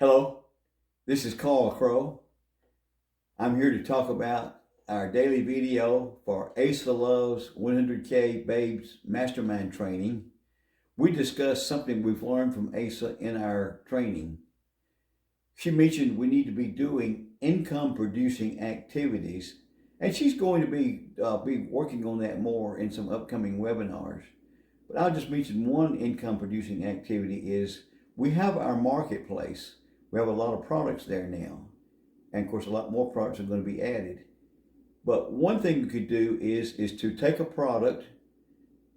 Hello, this is Crowe. I'm here to talk about our daily video for Aisa Lov'se 100K Babes Mastermind training. We discussed something we've learned from Aisa in our training. She mentioned we need to be doing income producing activities, and she's going to be working on that more in some upcoming webinars. But I'll just mention one income producing activity is we have our marketplace. We have a lot of products there now. And of course, a lot more products are going to be added. But one thing you could do is to take a product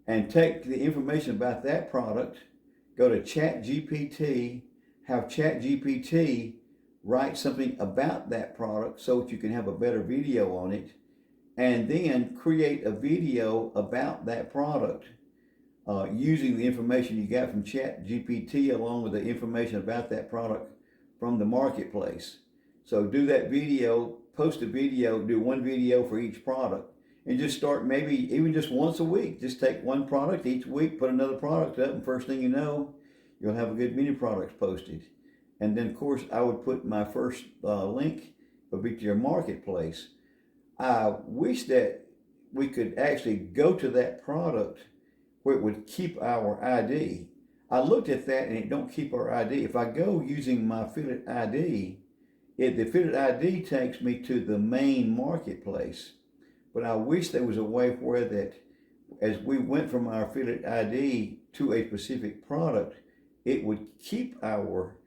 and take the information about that product, go to ChatGPT, have ChatGPT write something about that product so that you can have a better video on it, and then create a video about that product using the information you got from ChatGPT along with the information about that product from the marketplace. So do that video, post a video, do one video for each product, and just start maybe even just once a week. Just take one product each week, put another product up, and first thing you know, you'll have a good many products posted. And then of course I would put my first link would be to your marketplace. I wish that we could actually go to that product where it would keep our ID. I looked at that and it don't keep our ID. If I go using my affiliate ID, the affiliate ID takes me to the main marketplace. But I wish there was a way where that as we went from our affiliate ID to a specific product, it would keep our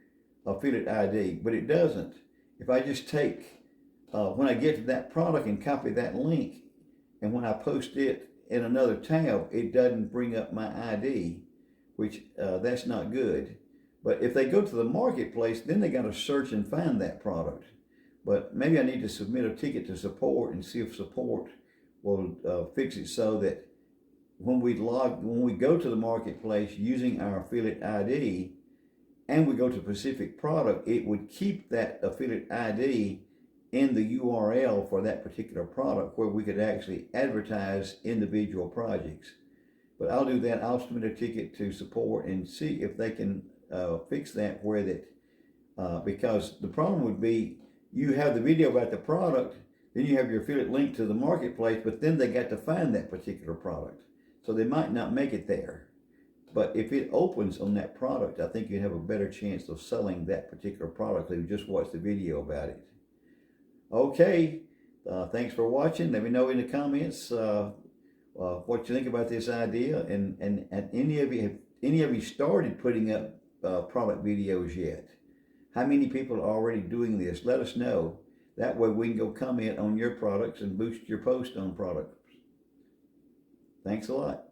affiliate ID, but it doesn't. If I just take, when I get to that product and copy that link, and when I post it in another tab, it doesn't bring up my ID, which that's not good. But if they go to the marketplace, then they got to search and find that product. But maybe I need to submit a ticket to support and see if support will fix it so that when we go to the marketplace using our affiliate ID and we go to a specific product, it would keep that affiliate ID in the URL for that particular product where we could actually advertise individual projects. But I'll do that. I'll submit a ticket to support and see if they can fix that where that, because the problem would be you have the video about the product, then you have your affiliate link to the marketplace, but then they got to find that particular product. So they might not make it there. But if it opens on that product, I think you have a better chance of selling that particular product if you just watch the video about it. Okay, thanks for watching. Let me know in the comments what you think about this idea, and any of you started putting up product videos yet? How many people are already doing this? Let us know. That way we can go comment on your products and boost your post on products. Thanks a lot.